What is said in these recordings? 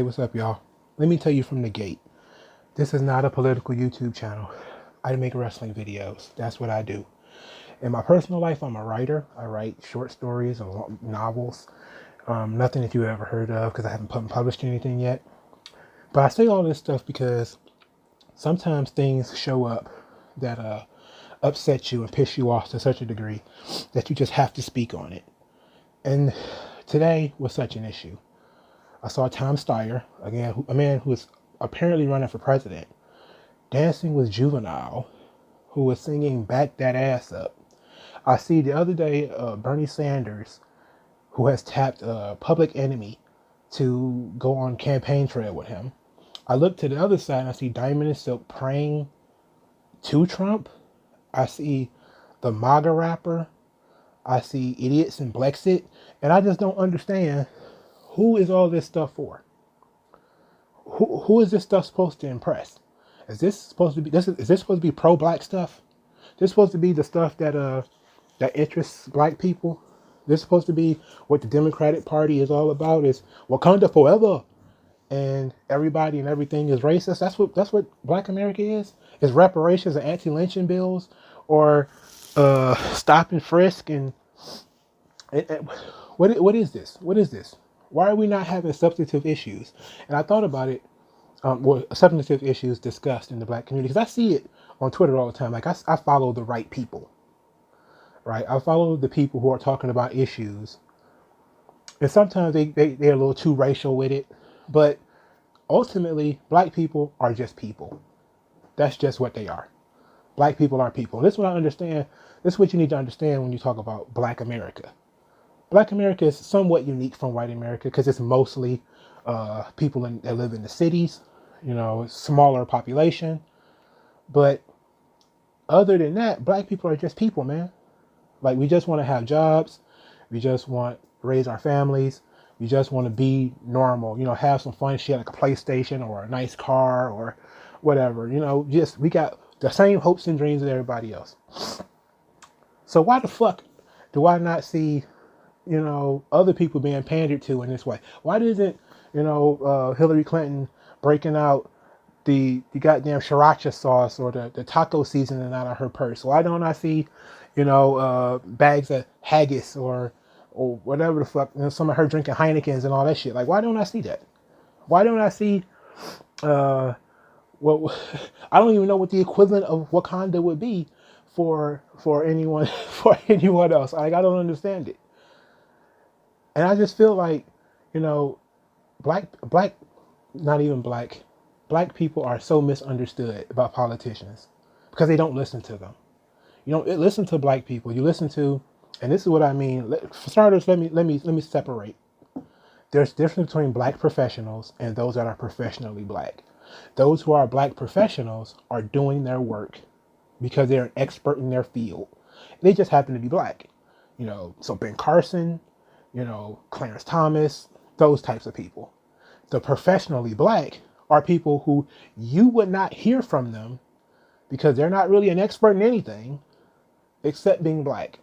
what's up, y'all? Let me tell you from the gate. This is not a political YouTube channel. I make wrestling videos. That's what I do. In my personal life, I'm a writer. I write short stories and novels. Nothing that you ever heard of because I haven't published anything yet. But I say all this stuff because sometimes things show up that upset you and piss you off to such a degree that you just have to speak on it. And today was such an issue. I saw Tom Steyer, again, a man who is apparently running for president, dancing with Juvenile, who was singing "Back That Ass Up." I see the other day Bernie Sanders, who has tapped Public Enemy to go on campaign trail with him. I look to the other side and I see Diamond and Silk praying to Trump. I see the MAGA rapper. I see idiots in Blexit. And I just don't understand, who is all this stuff for? Who is this stuff supposed to impress? Is this supposed to be pro-black stuff? This supposed to be the stuff that interests black people? This supposed to be what the Democratic Party is all about, is Wakanda forever, and everybody and everything is racist. That's what Black America is. Is reparations and anti-lynching bills, or stop and frisk and what is this? What is this? Why are we not having substantive issues? And I thought about it. Substantive issues discussed in the black community, because I see it on Twitter all the time. Like I follow the right people, right? I follow the people who are talking about issues, and sometimes they're a little too racial with it, but ultimately, black people are just people. That's just what they are. Black people are people. This is what I understand. This is what you need to understand when you talk about Black America. Black America is somewhat unique from white America because it's mostly people that live in the cities, smaller population. But other than that, black people are just people, man. Like, we just want to have jobs. We just want to raise our families. We just want to be normal, have some fun shit like a PlayStation or a nice car or whatever, we got the same hopes and dreams as everybody else. So why the fuck do I not see, other people being pandered to in this way? Why doesn't, Hillary Clinton breaking out the goddamn sriracha sauce or the taco seasoning out of her purse? Why don't I see, bags of haggis or whatever the fuck, some of her drinking Heinekens and all that shit? Like, why don't I see that? Why don't I see, I don't even know what the equivalent of Wakanda would be for anyone else. Like, I don't understand it. And I just feel like, black people are so misunderstood about politicians because they don't listen to them. You don't listen to black people. You listen to, and this is what I mean. For starters, let me separate. There's a difference between black professionals and those that are professionally black. Those who are black professionals are doing their work because they're an expert in their field. They just happen to be black. So Ben Carson, Clarence Thomas, those types of people. The professionally black are people who you would not hear from them because they're not really an expert in anything except being black.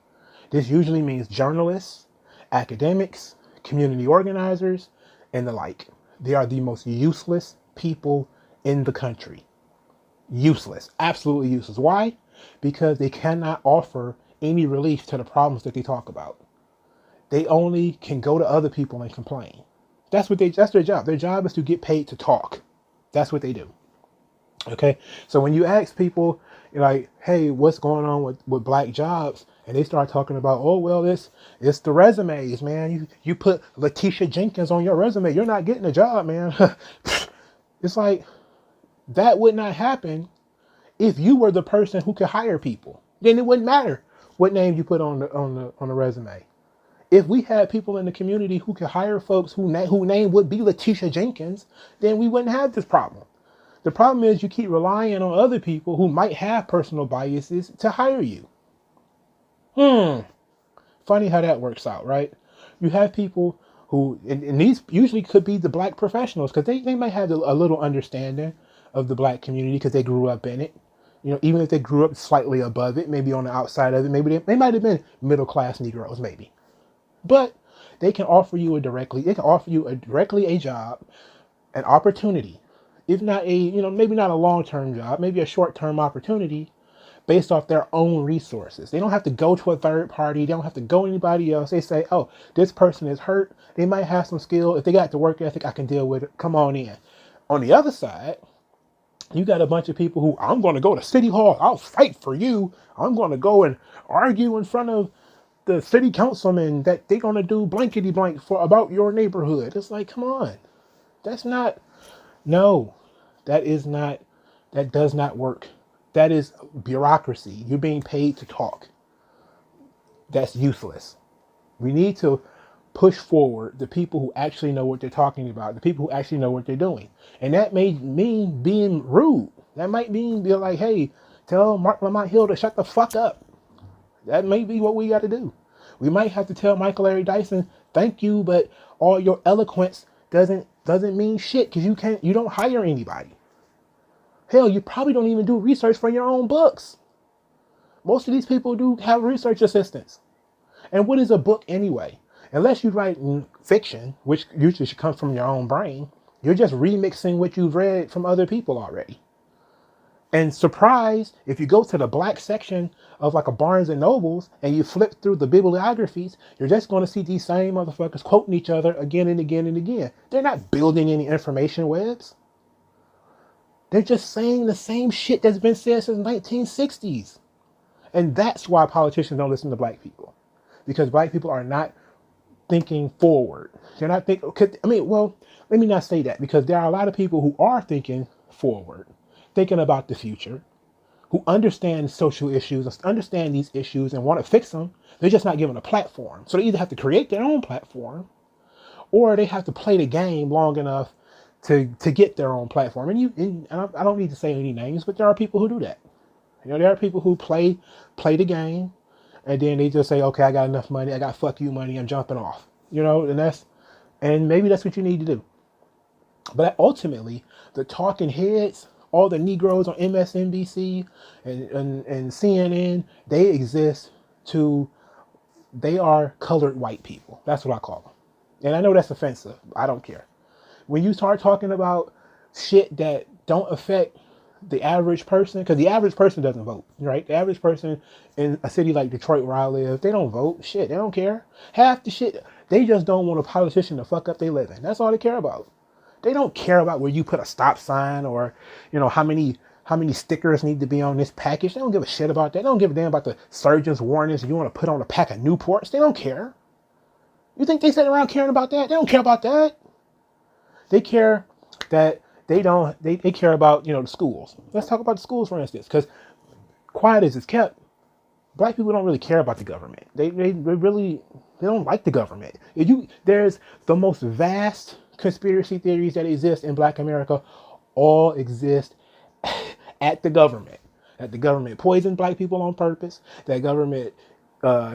This usually means journalists, academics, community organizers, and the like. They are the most useless people in the country. Useless. Absolutely useless. Why? Because they cannot offer any relief to the problems that they talk about. They only can go to other people and complain. That's their job. Their job is to get paid to talk. That's what they do. Okay? So when you ask people, like, hey, what's going on with black jobs? And they start talking about, oh, well, it's the resumes, man. You put Letitia Jenkins on your resume, you're not getting a job, man. It's like, that would not happen if you were the person who could hire people. Then it wouldn't matter what name you put on the resume. If we had people in the community who could hire folks whose name would be Letitia Jenkins, then we wouldn't have this problem. The problem is you keep relying on other people who might have personal biases to hire you. Funny how that works out, right? You have people who, and these usually could be the black professionals, because they might have a little understanding of the black community because they grew up in it. Even if they grew up slightly above it, maybe on the outside of it, maybe they might have been middle class Negroes, maybe. But they can offer you directly a job an opportunity, if not a, maybe not a long-term job, maybe a short-term opportunity based off their own resources. They don't have to go to a third party. They don't have to go anybody else. They say, oh, this person is hurt. They might have some skill. If they got the work ethic, I can deal with it. Come on in. On the other side, you got a bunch of people who, I'm going to go to City Hall. I'll fight for you. I'm going to go and argue in front of the city councilman that they're going to do blankety blank for about your neighborhood. It's like, come on. That's not, no, that is not, that does not work. That is bureaucracy. You're being paid to talk. That's useless. We need to push forward the people who actually know what they're talking about, the people who actually know what they're doing. And that may mean being rude. That might mean be like, hey, tell Mark Lamont Hill to shut the fuck up. That may be what we got to do. We might have to tell Michael Larry Dyson, thank you, but all your eloquence doesn't mean shit because you don't hire anybody. Hell, you probably don't even do research for your own books. Most of these people do have research assistants. And what is a book anyway? Unless you write fiction, which usually should come from your own brain, you're just remixing what you've read from other people already. And surprise, if you go to the black section of like a Barnes and Nobles and you flip through the bibliographies, you're just going to see these same motherfuckers quoting each other again and again and again. They're not building any information webs. They're just saying the same shit that's been said since the 1960s. And that's why politicians don't listen to black people. Because black people are not thinking forward. They're not thinking, let me not say that, because there are a lot of people who are thinking forward, thinking about the future, who understand social issues, understand these issues and want to fix them. They're just not given a platform. So they either have to create their own platform or they have to play the game long enough to get their own platform. And I don't need to say any names, but there are people who do that. There are people who play the game, and then they just say, okay, I got enough money, I got fuck you money, I'm jumping off. And maybe that's what you need to do. But ultimately, the talking heads, all the Negroes on MSNBC and CNN, they are colored white people. That's what I call them. And I know that's offensive. I don't care. When you start talking about shit that don't affect the average person, because the average person doesn't vote, right? The average person in a city like Detroit where I live, they don't vote. Shit, they don't care. Half the shit, they just don't want a politician to fuck up their living. That's all they care about. They don't care about where you put a stop sign or, how many stickers need to be on this package. They don't give a shit about that. They don't give a damn about the surgeon's warnings if you want to put on a pack of Newports. They don't care. You think they sit around caring about that? They don't care about that. They care that they care about, the schools. Let's talk about the schools, for instance, because quiet as it's kept, black people don't really care about the government. They don't like the government. There's the most vast conspiracy theories that exist in black America all exist at the government. That the government poisoned black people on purpose. That government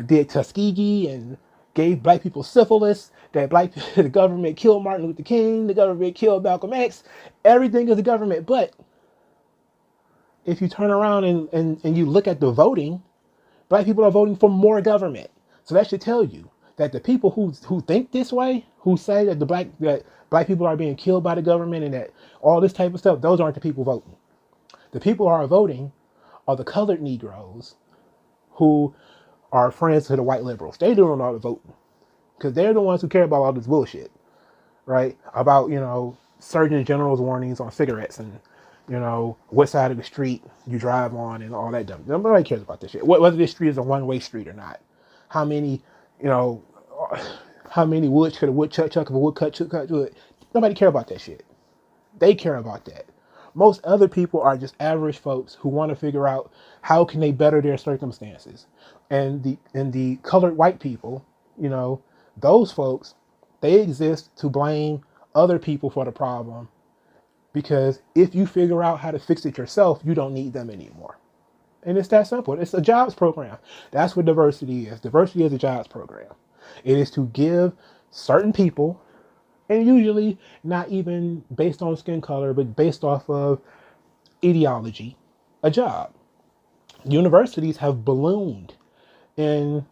did Tuskegee and gave black people syphilis. That the government killed Martin Luther King. The government killed Malcolm X. Everything is the government. But if you turn around and you look at the voting, black people are voting for more government. So that should tell you that the people who think this way, who say that black people are being killed by the government and that all this type of stuff, those aren't the people voting. The people who are voting are the colored Negroes who are friends to the white liberals. They're doing all the voting because they're the ones who care about all this bullshit, right? About, Surgeon General's warnings on cigarettes and, what side of the street you drive on and all that dumb. Nobody cares about this shit. Whether this street is a one-way street or not. How many woods could a woodchuck chuck if a woodcut cut wood? Nobody care about that shit. They care about that. Most other people are just average folks who want to figure out how can they better their circumstances. And the colored white people, those folks, they exist to blame other people for the problem. Because if you figure out how to fix it yourself, you don't need them anymore. And it's that simple. It's a jobs program. That's what diversity is. Diversity is a jobs program. It is to give certain people, and usually not even based on skin color, but based off of ideology, a job. Universities have ballooned in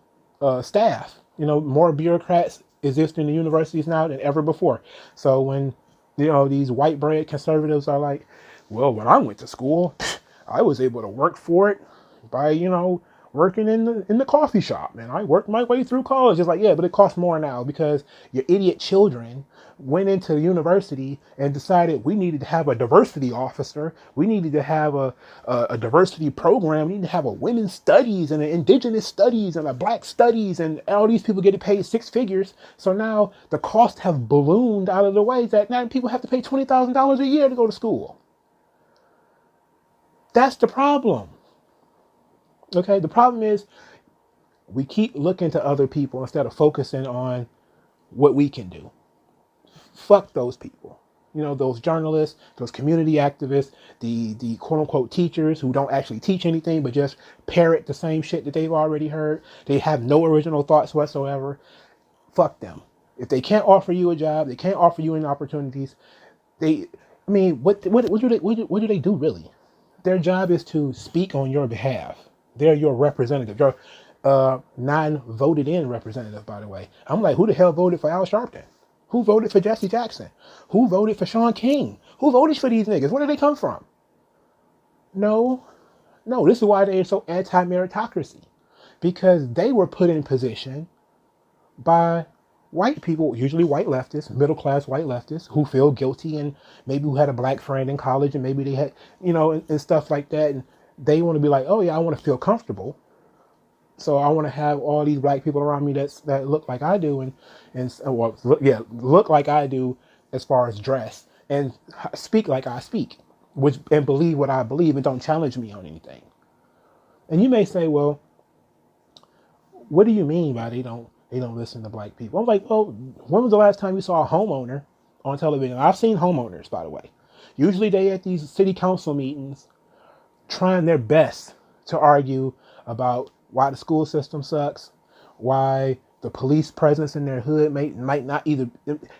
staff. More bureaucrats exist in the universities now than ever before. So when You know, these white bread conservatives are like, well, when I went to school, I was able to work for it by, working in the coffee shop, and I worked my way through college. It's like, yeah, but it costs more now because your idiot children went into university and decided we needed to have a diversity officer. We needed to have a diversity program. We need to have a women's studies and an indigenous studies and a black studies, and all these people getting paid six figures. So now the costs have ballooned out of the way that now people have to pay $20,000 a year to go to school. That's the problem. Okay, the problem is we keep looking to other people instead of focusing on what we can do. Fuck those people. You know, those journalists, those community activists, the quote unquote teachers who don't actually teach anything but just parrot the same shit that they've already heard. They have no original thoughts whatsoever. Fuck them. If they can't offer you a job, they can't offer you any opportunities. What do they do really? Their job is to speak on your behalf. They're your representative. Your non-voted in representative, by the way. I'm like, who the hell voted for Al Sharpton? Who voted for Jesse Jackson? Who voted for Shaun King? Who voted for these niggas? Where did they come from? No. This is why they're so anti-meritocracy. Because they were put in position by white people, usually white leftists, middle-class white leftists, who feel guilty and maybe who had a black friend in college and maybe they had, and stuff like that. And they want to be like, oh yeah, I want to feel comfortable. So I want to have all these black people around me that look like I do look like I do as far as dress and speak like I speak, and believe what I believe and don't challenge me on anything. And you may say, well, what do you mean by they don't listen to black people? I'm like, oh, when was the last time you saw a homeowner on television? I've seen homeowners, by the way. Usually they at these city council meetings trying their best to argue about why the school system sucks, why the police presence in their hood might not either,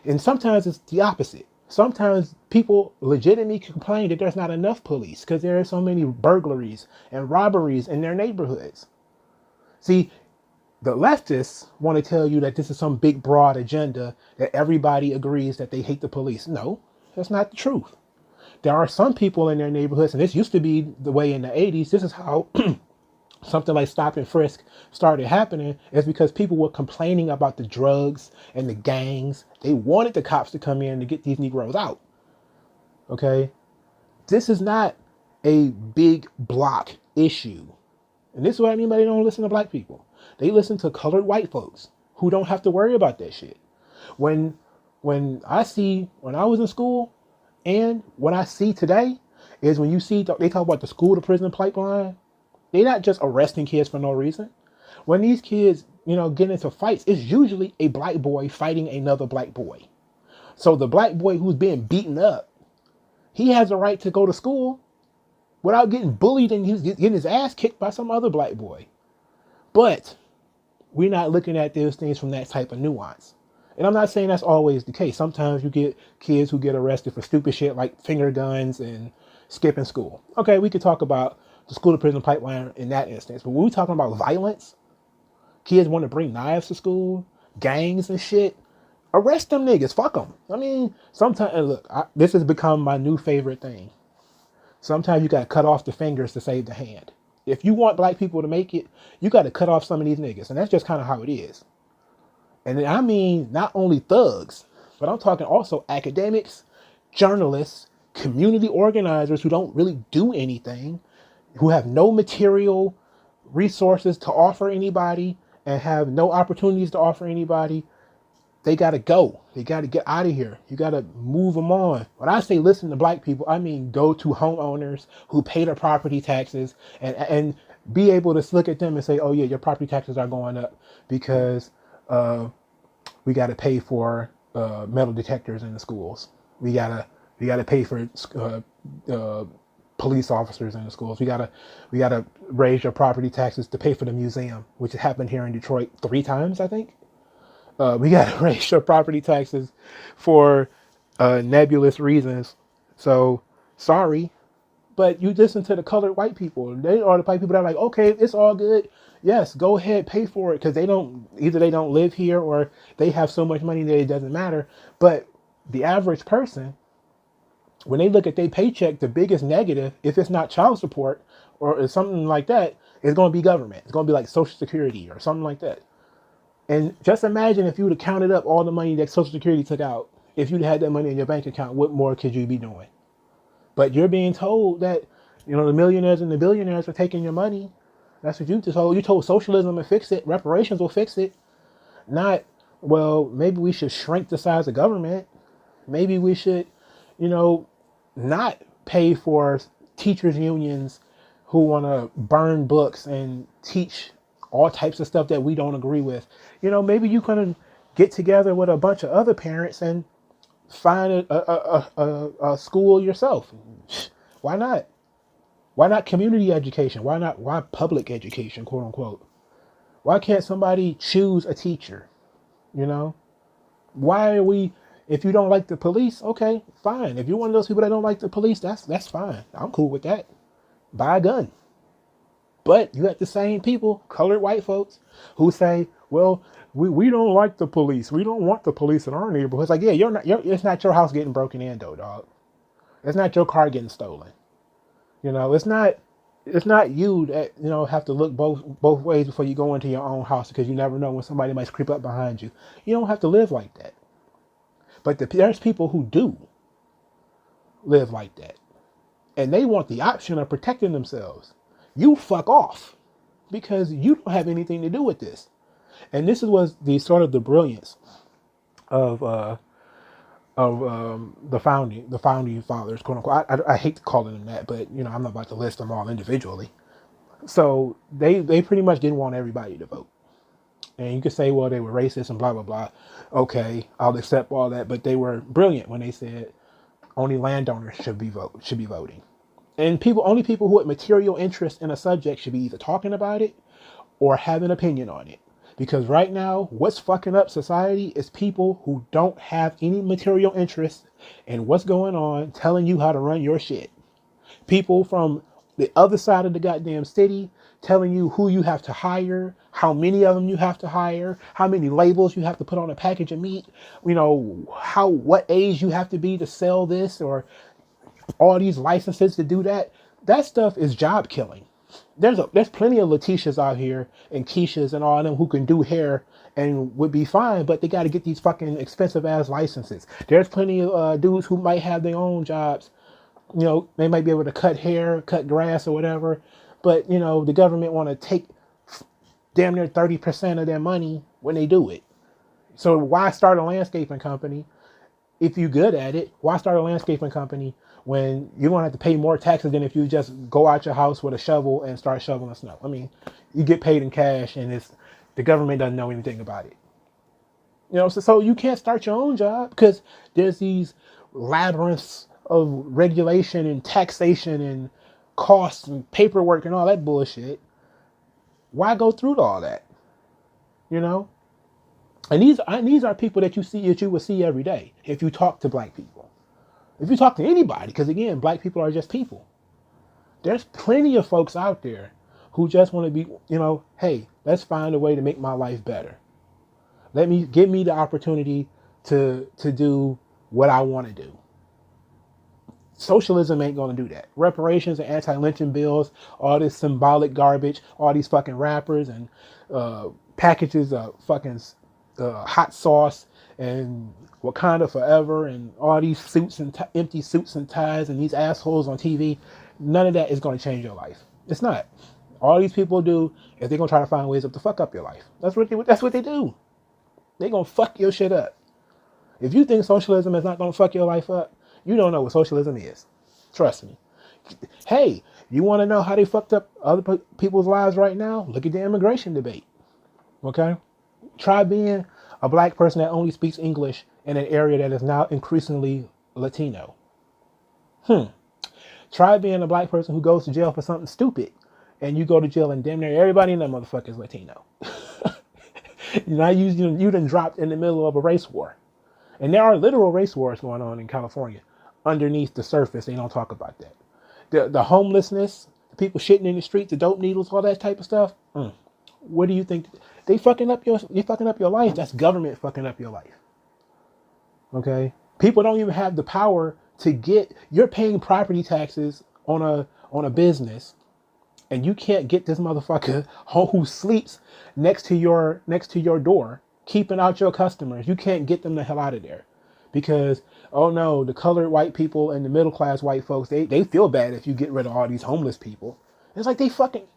and sometimes it's the opposite. Sometimes people legitimately complain that there's not enough police because there are so many burglaries and robberies in their neighborhoods. See, the leftists want to tell you that this is some big broad agenda that everybody agrees that they hate the police. No, that's not the truth. There are some people in their neighborhoods, and this used to be the way in the 80s. This is how something like stop and frisk started happening, is because people were complaining about the drugs and the gangs. They wanted the cops to come in to get these Negroes out. Okay? This is not a big block issue. And this is what I mean by they don't listen to black people. They listen to colored white folks who don't have to worry about that shit. When I was in school and what I see today is when you see, they talk about the school to prison pipeline. They're not just arresting kids for no reason. When these kids, get into fights, it's usually a black boy fighting another black boy. So the black boy who's being beaten up, he has a right to go to school without getting bullied and getting his ass kicked by some other black boy. But we're not looking at those things from that type of nuance. And I'm not saying that's always the case. Sometimes you get kids who get arrested for stupid shit like finger guns and skipping school. Okay, we could talk about the school to prison pipeline in that instance. But when we're talking about violence, kids want to bring knives to school, gangs and shit, arrest them niggas. Fuck them. I mean, sometimes, look, this has become my new favorite thing. Sometimes you got to cut off the fingers to save the hand. If you want black people to make it, you got to cut off some of these niggas. And that's just kind of how it is. And I mean, not only thugs, but I'm talking also academics, journalists, community organizers who don't really do anything, who have no material resources to offer anybody and have no opportunities to offer anybody. They got to go. They got to get out of here. You got to move them on. When I say listen to black people, I mean go to homeowners who pay their property taxes and be able to look at them and say, oh yeah, your property taxes are going up because we got to pay for metal detectors in the schools. We got to pay for police officers in the schools. We gotta raise your property taxes to pay for the museum, which happened here in Detroit 3 times, I think. We gotta raise your property taxes for nebulous reasons. So sorry, but you listen to the colored white people. They are the white people that are like, okay, it's all good. Yes, go ahead, pay for it, because they don't live here or they have so much money that it doesn't matter. But the average person, When they look at their paycheck, the biggest negative, if it's not child support or it's something like that, is going to be government. It's going to be like Social Security or something like that. And just imagine if you would have counted up all the money that Social Security took out. If you'd had that money in your bank account, what more could you be doing? But you're being told that, the millionaires and the billionaires are taking your money. That's what you told. You told socialism will fix it. Reparations will fix it. Not, well, maybe we should shrink the size of government. Maybe we should, not pay for teachers unions who want to burn books and teach all types of stuff that we don't agree with. Maybe you can get together with a bunch of other parents and find a school yourself. Why not? Why not community education? Why public education, quote unquote? Why can't somebody choose a teacher? Why are we, if you don't like the police, okay, fine. If you're one of those people that don't like the police, that's fine. I'm cool with that. Buy a gun. But you have the same people, colored white folks, who say, well, we don't like the police. We don't want the police in our neighborhood. It's like, yeah, it's not your house getting broken into, dog. It's not your car getting stolen. It's not you that, have to look both ways before you go into your own house, because you never know when somebody might creep up behind you. You don't have to live like that. But there's people who do live like that. And they want the option of protecting themselves. You fuck off, because you don't have anything to do with this. And this was the sort of the brilliance of the founding fathers, quote unquote. I hate calling them that, but I'm not about to list them all individually. So they pretty much didn't want everybody to vote. And you could say, well, they were racist and blah blah blah. Okay, I'll accept all that, but they were brilliant when they said only landowners should be voting. And only people who have material interest in a subject should be either talking about it or have an opinion on it. Because right now, what's fucking up society is people who don't have any material interest in what's going on, telling you how to run your shit. People from the other side of the goddamn city telling you who you have to hire, how many of them you have to hire, how many labels you have to put on a package of meat, what age you have to be to sell this, or all these licenses to do that. That stuff is job killing. There's plenty of Letitias out here and Keishas and all of them who can do hair and would be fine, but they got to get these fucking expensive ass licenses. There's plenty of dudes who might have their own jobs. They might be able to cut hair, cut grass or whatever, but the government want to take damn near 30% of their money when they do it. So why start a landscaping company if you're good at it? Why start a landscaping company when you're going to have to pay more taxes than if you just go out your house with a shovel and start shoveling snow? I mean, you get paid in cash and the government doesn't know anything about it. So you can't start your own job because there's these labyrinths of regulation and taxation and costs and paperwork and all that bullshit. Why go through all that? And these are people that you would see every day if you talk to black people. If you talk to anybody, because again, black people are just people. There's plenty of folks out there who just want to be, hey, let's find a way to make my life better. Give me the opportunity to do what I want to do. Socialism ain't going to do that. Reparations and anti-lynching bills, all this symbolic garbage, all these fucking wrappers and packages of fucking hot sauce and Wakanda Forever and all these suits and empty suits and ties and these assholes on TV, none of that is going to change your life. It's not. All these people do is they're going to try to find ways to fuck up your life. That's what they do. They're going to fuck your shit up. If you think socialism is not going to fuck your life up, you don't know what socialism is. Trust me. Hey, you want to know how they fucked up other people's lives right now? Look at the immigration debate. Okay? Try being a black person that only speaks English in an area that is now increasingly Latino. Try being a black person who goes to jail for something stupid, and you go to jail and damn near everybody in that motherfucker is Latino. Now you done dropped in the middle of a race war. And there are literal race wars going on in California. Underneath the surface, they don't talk about that. The homelessness, the people shitting in the streets, the dope needles, all that type of stuff. What do you think? You're fucking up your life. That's government fucking up your life. Okay? People don't even have the power to get, you're paying property taxes on a business, and you can't get this motherfucker home who sleeps next to your door, keeping out your customers. You can't get them the hell out of there because, oh no, the colored white people and the middle class white folks, they feel bad if you get rid of all these homeless people. It's like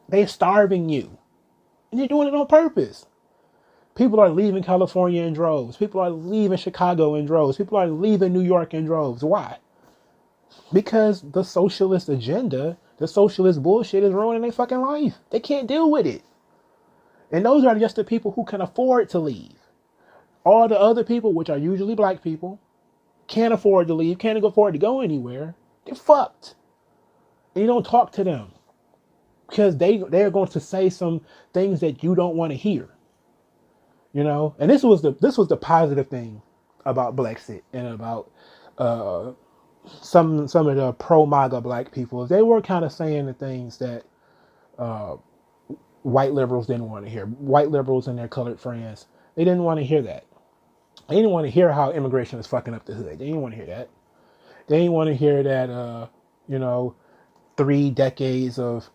they're starving you, and you're doing it on purpose. People are leaving California in droves. People are leaving Chicago in droves. People are leaving New York in droves. Why? Because the socialist agenda, the socialist bullshit is ruining their fucking life. They can't deal with it. And those are just the people who can afford to leave. All the other people, which are usually black people, can't afford to leave, can't afford to go anywhere. They're fucked. And you don't talk to them because they're going to say some things that you don't want to hear. You know? And this was the positive thing about Brexit and about some of the pro-MAGA black people. They were kind of saying the things that white liberals didn't want to hear. White liberals and their colored friends, they didn't want to hear that. They didn't want to hear how immigration is fucking up the hood. They didn't want to hear that. They didn't want to hear that, 3 decades of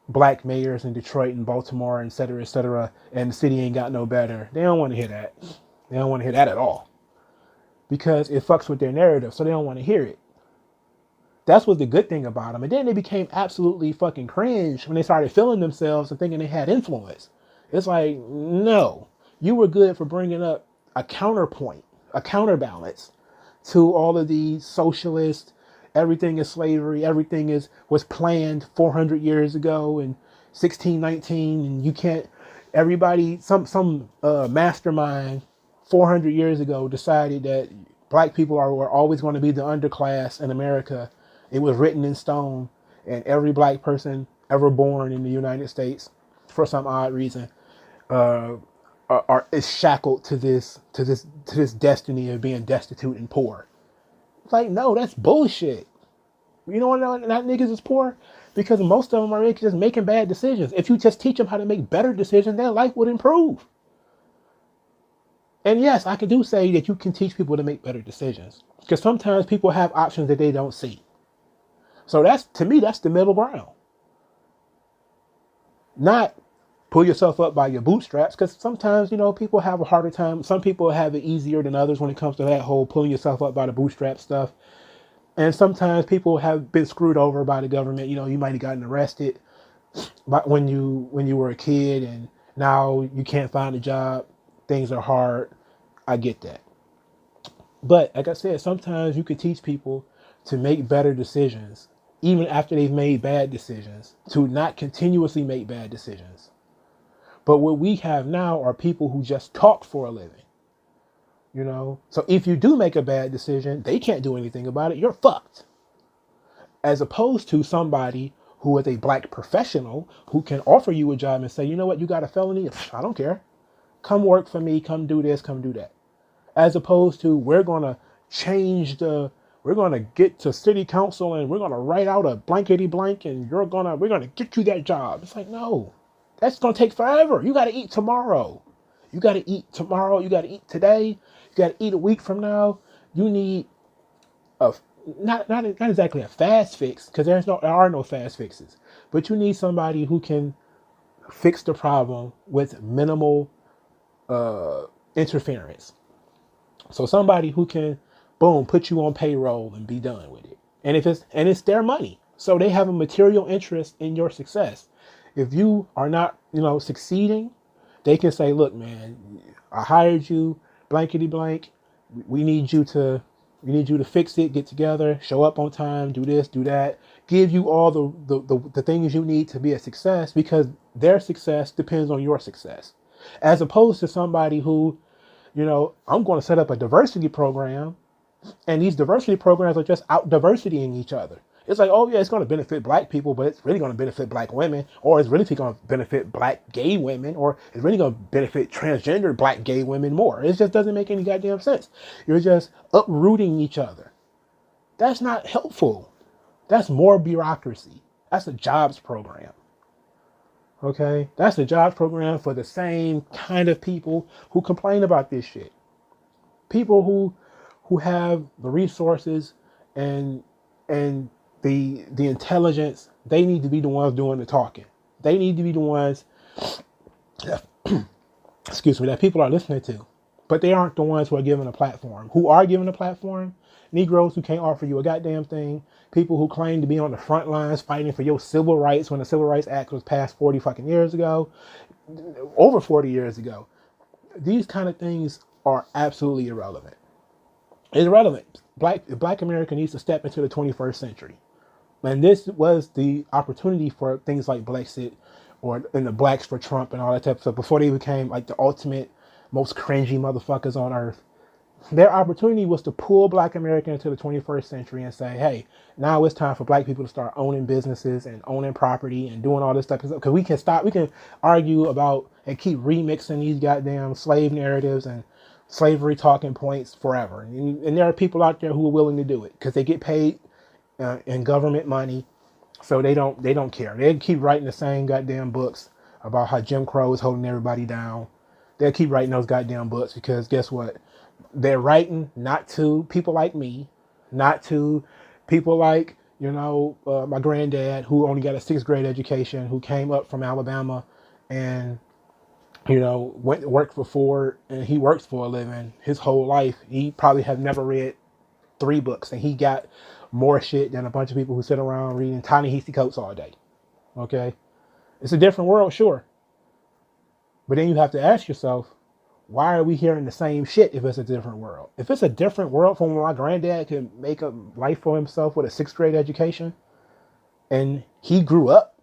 black mayors in Detroit and Baltimore, et cetera, and the city ain't got no better. They don't want to hear that. They don't want to hear that at all. Because it fucks with their narrative, so they don't want to hear it. That's what the good thing about them. And then they became absolutely fucking cringe when they started feeling themselves and thinking they had influence. It's like, no, you were good for bringing up a counterpoint, a counterbalance to all of these socialist, everything is slavery, everything was planned 400 years ago in 1619, and you can't, everybody, some mastermind 400 years ago decided that black people were always going to be the underclass in America. It was written in stone, and every black person ever born in the United States, for some odd reason, is shackled to this destiny of being destitute and poor. It's like, no, that's bullshit. You know what? That niggas is poor because most of them are just making bad decisions. If you just teach them how to make better decisions, their life would improve. And yes, I do say that you can teach people to make better decisions because sometimes people have options that they don't see. So to me, that's the middle ground. Not pull yourself up by your bootstraps, because sometimes, people have a harder time. Some people have it easier than others when it comes to that whole pulling yourself up by the bootstrap stuff. And sometimes people have been screwed over by the government. You might have gotten arrested when you were a kid, and now you can't find a job. Things are hard. I get that. But like I said, sometimes you could teach people to make better decisions, even after they've made bad decisions, to not continuously make bad decisions. But what we have now are people who just talk for a living. So if you do make a bad decision, they can't do anything about it. You're fucked. As opposed to somebody who is a black professional who can offer you a job and say, you know what, you got a felony? I don't care. Come work for me. Come do this. Come do that. As opposed to we're going to get to city council and we're going to write out a blankety blank and we're going to get you that job. It's like, no, that's going to take forever. You got to eat tomorrow. You got to eat tomorrow. You got to eat today. You got to eat a week from now. You need not exactly a fast fix, because there are no fast fixes, but you need somebody who can fix the problem with minimal interference. So somebody who can, boom, put you on payroll and be done with it. And it's their money, so they have a material interest in your success. If you are not, succeeding, they can say, look, man, I hired you, blankety blank. We need you to fix it, get together, show up on time, do this, do that, give you all the things you need to be a success, because their success depends on your success. As opposed to somebody who, I'm going to set up a diversity program, and these diversity programs are just out diversitying each other. It's like, oh yeah, it's going to benefit black people, but it's really going to benefit black women, or it's really going to benefit black gay women, or it's really going to benefit transgender black gay women more. It just doesn't make any goddamn sense. You're just uprooting each other. That's not helpful. That's more bureaucracy. That's a jobs program. Okay? That's a jobs program for the same kind of people who complain about this shit. People who have the resources and and the intelligence, they need to be the ones doing the talking. They need to be the ones, excuse me, that people are listening to. But they aren't the ones who are given a platform. Who are given a platform? Negroes who can't offer you a goddamn thing. People who claim to be on the front lines fighting for your civil rights when the Civil Rights Act was passed 40 fucking years ago, over 40 years ago. These kind of things are absolutely irrelevant. It's irrelevant. Black America needs to step into the 21st century. And this was the opportunity for things like Brexit or in the blacks for Trump and all that type of stuff before they became like the ultimate, most cringy motherfuckers on earth. Their opportunity was to pull Black America into the 21st century and say, hey, now it's time for Black people to start owning businesses and owning property and doing all this stuff. Because we can argue about and keep remixing these goddamn slave narratives and slavery talking points forever. And there are people out there who are willing to do it because they get paid in government money, so they don't care. They keep writing the same goddamn books about how Jim Crow is holding everybody down. They'll keep writing those goddamn books because guess what? They're writing not to people like me, not to people like, my granddad who only got a 6th grade education, who came up from Alabama and, went to work for Ford, and he works for a living his whole life. He probably have never read 3 books, and he got more shit than a bunch of people who sit around reading Ta-Nehisi Coates all day. Okay? It's a different world, sure. But then you have to ask yourself, why are we hearing the same shit if it's a different world? If it's a different world from where my granddad could make a life for himself with a 6th grade education, and he grew up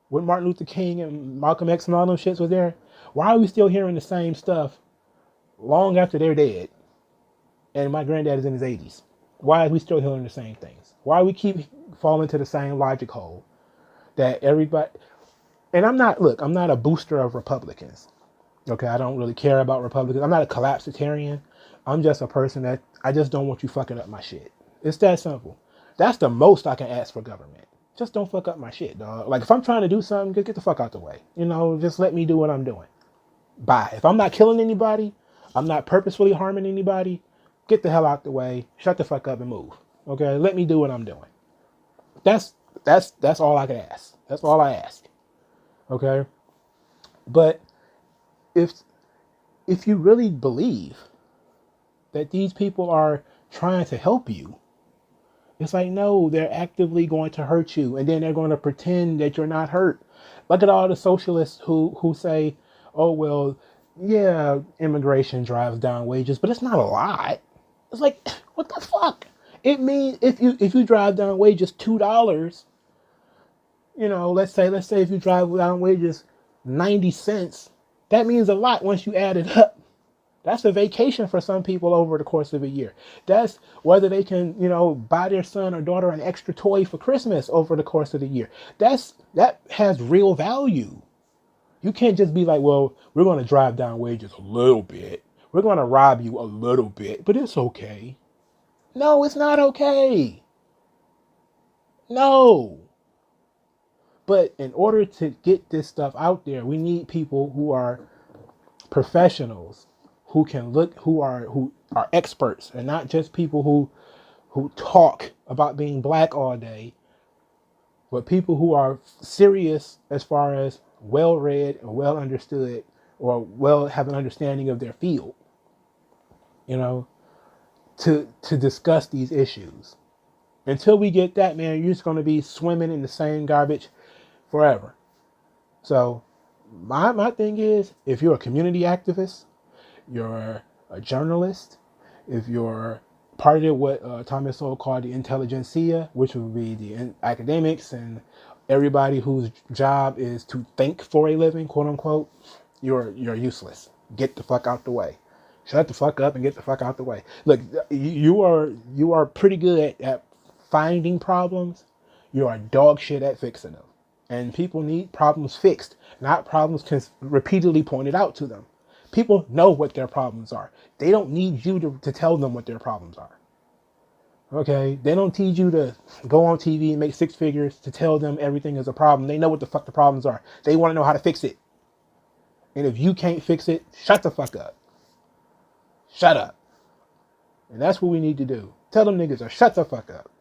when Martin Luther King and Malcolm X and all them shits was there, why are we still hearing the same stuff long after they're dead and my granddad is in his 80s? Why are we still hearing the same things? Why do we keep falling to the same logic hole that everybody... And I'm not a booster of Republicans. Okay, I don't really care about Republicans. I'm not a collapsitarian. I'm just a person that I just don't want you fucking up my shit. It's that simple. That's the most I can ask for government. Just don't fuck up my shit, dog. Like if I'm trying to do something, get the fuck out the way. Just let me do what I'm doing. Bye. If I'm not killing anybody, I'm not purposefully harming anybody, get the hell out the way, shut the fuck up and move. Okay, let me do what I'm doing. That's all I can ask. That's all I ask. Okay? But if you really believe that these people are trying to help you, it's like, no, they're actively going to hurt you, and then they're going to pretend that you're not hurt. Look at all the socialists who say, oh, well, yeah, immigration drives down wages, but it's not a lot. It's like, what the fuck? It means if you drive down wages $2, let's say if you drive down wages 90 cents, that means a lot once you add it up. That's a vacation for some people over the course of a year. That's whether they can, buy their son or daughter an extra toy for Christmas over the course of the year. That has real value. You can't just be like, well, we're going to drive down wages a little bit. We're going to rob you a little bit, but it's okay. No, it's not okay. No. But in order to get this stuff out there, we need people who are professionals, who are experts, and not just people who talk about being black all day, but people who are serious as far as well-read and well understood, or have an understanding of their field, to discuss these issues. Until we get that, man, you're just going to be swimming in the same garbage forever. So my thing is, if you're a community activist, you're a journalist, if you're part of what Thomas Sowell called the intelligentsia, which would be the academics and everybody whose job is to think for a living, quote unquote, you're useless. Get the fuck out the way. Shut the fuck up and get the fuck out the way. Look, you are pretty good at finding problems. You are dog shit at fixing them. And people need problems fixed, not problems repeatedly pointed out to them. People know what their problems are. They don't need you to tell them what their problems are. Okay? They don't need you to go on TV and make 6 figures to tell them everything is a problem. They know what the fuck the problems are. They want to know how to fix it. And if you can't fix it, shut the fuck up. Shut up. And that's what we need to do. Tell them niggas to shut the fuck up.